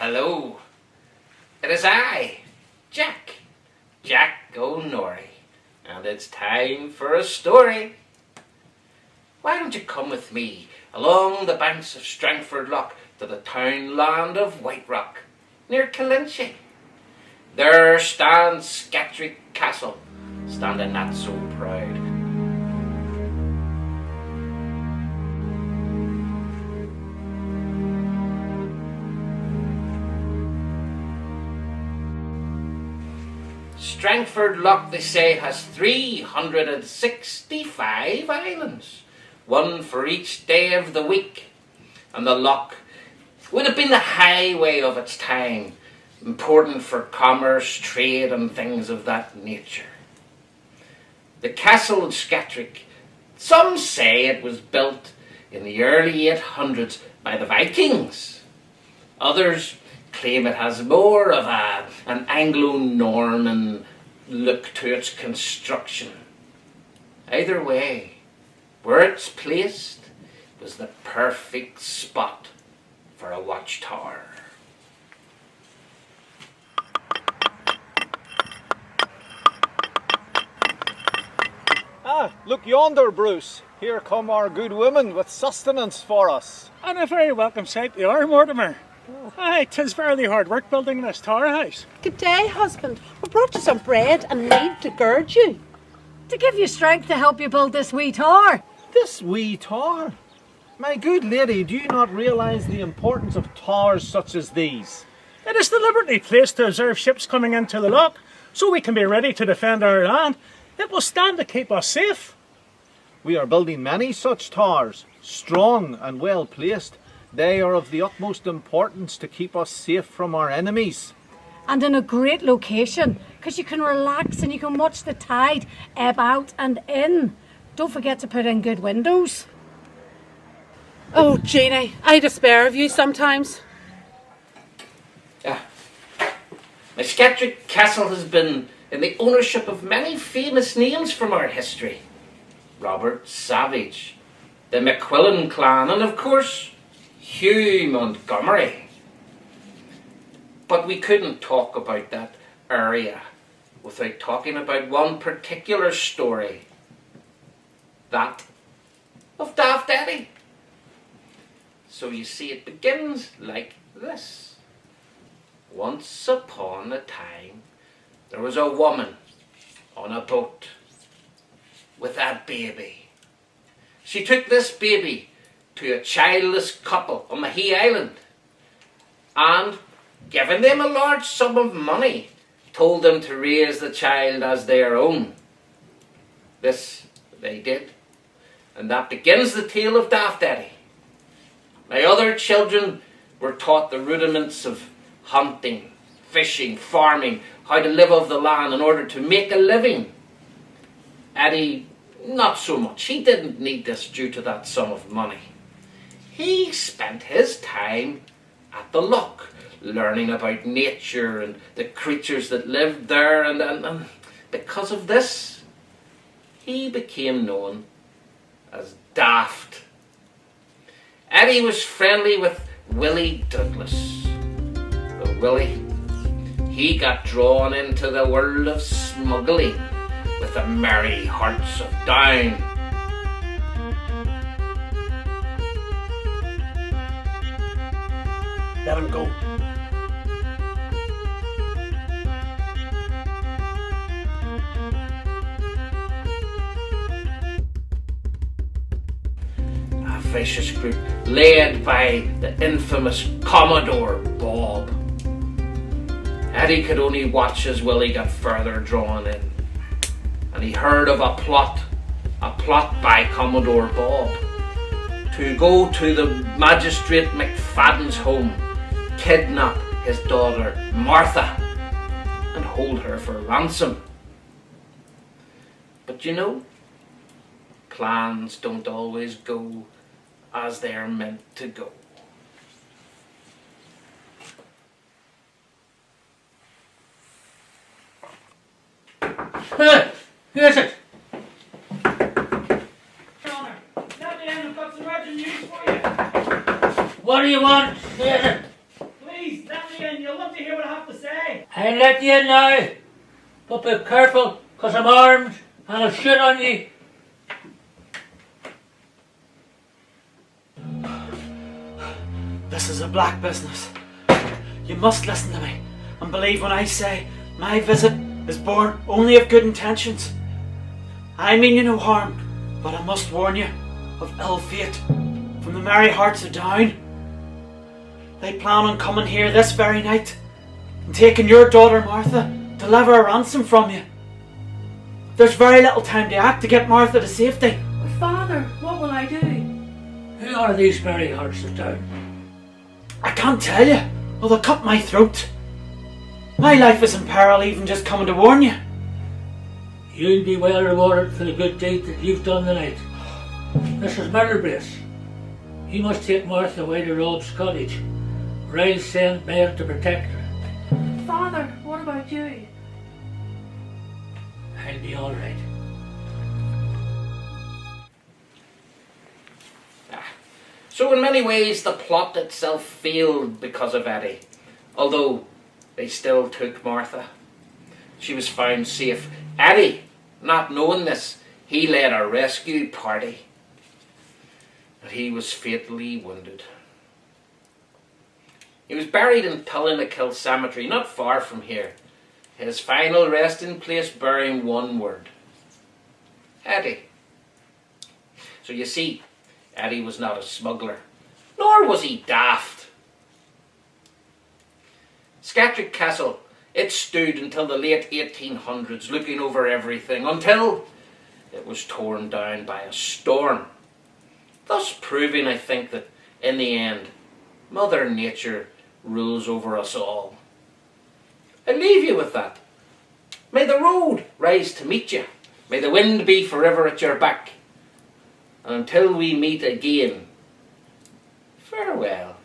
Hello, it is I, Jack O'Norrie, and it's time for a story. Why don't you come with me along the banks of Strangford Lough to the townland of Whiterock, near Killinchy? There stands Sketrick Castle, standing not so proud. Strangford Lough, they say, has 365 islands, one for each day of the week, and the lough would have been the highway of its time, important for commerce, trade, and things of that nature. The castle of Sketrick, some say it was built in the early 800s by the Vikings. Others claim it has more of an Anglo-Norman look to its construction. Either way, where it's placed was the perfect spot for a watchtower. Ah, look yonder, Bruce. Here come our good women with sustenance for us. And a very welcome sight they are, Mortimer. Aye, 'tis verily hard work building this tower house. Good day, husband. We brought you some bread and meat to gird you. To give you strength to help you build this wee tower. This wee tower? My good lady, do you not realise the importance of towers such as these? It is deliberately placed to observe ships coming into the lough, so we can be ready to defend our land. It will stand to keep us safe. We are building many such towers, strong and well placed. They are of the utmost importance to keep us safe from our enemies. And in a great location, because you can relax and you can watch the tide ebb out and in. Don't forget to put in good windows. Oh, Jeannie, I despair of you sometimes. My Sketrick Castle has been in the ownership of many famous names from our history. Robert Savage, the McQuillan clan, and of course, Hugh Montgomery. But we couldn't talk about that area without talking about one particular story. That of Daft Eddie. So you see, it begins like this. Once upon a time, there was a woman on a boat with a baby. She took this baby to a childless couple on Mahee Island and, giving them a large sum of money, told them to raise the child as their own. This they did, and that begins the tale of Daft Eddie. My other children were taught the rudiments of hunting, fishing, farming, how to live off the land in order to make a living. Eddie, not so much. He didn't need this due to that sum of money. He spent his time at the lough, learning about nature and the creatures that lived there, and because of this, he became known as Daft. Eddie was friendly with Willie Douglas. But Willie, he got drawn into the world of smuggling with the merry hearts of Down. Let him go. A vicious group led by the infamous Commodore Bob. Eddie could only watch as Willie got further drawn in, and he heard of a plot by Commodore Bob to go to the Magistrate McFadden's home, kidnap his daughter Martha, and hold her for ransom. But you know, plans don't always go as they're meant to go. Who is it? Connor, let me in. I've got some urgent news for you. What do you want? Who is it? Please, let me I'll let you in now, but be careful, 'cause I'm armed and I'll shoot on you. This is a black business. You must listen to me and believe when I say my visit is born only of good intentions. I mean you no harm, but I must warn you of ill fate from the merry hearts of Down. They plan on coming here this very night and taking your daughter Martha to lever a ransom from you. There's very little time to act to get Martha to safety. Father, what will I do? Who are these merry hearts of Down? I can't tell you, or they'll cut my throat. My life is in peril even just coming to warn you. You'll be well rewarded for the good deed that you've done tonight. Mrs. Murderbrace, you must take Martha away to Rob's cottage, or I'll send men to protect her. Father, what about you? I'll be all right. So in many ways the plot itself failed because of Eddie, although they still took Martha. She was found safe. Eddie, not knowing this, he led a rescue party, but he was fatally wounded. He was buried in Tullinakil Cemetery, not far from here, his final resting place bearing one word: Eddie. So you see, Eddie was not a smuggler, nor was he daft. Sketrick Castle, it stood until the late 1800s, looking over everything, until it was torn down by a storm, thus proving, I think, that in the end, Mother Nature rules over us all. I leave you with that. May the road rise to meet you. May the wind be forever at your back. And until we meet again, farewell.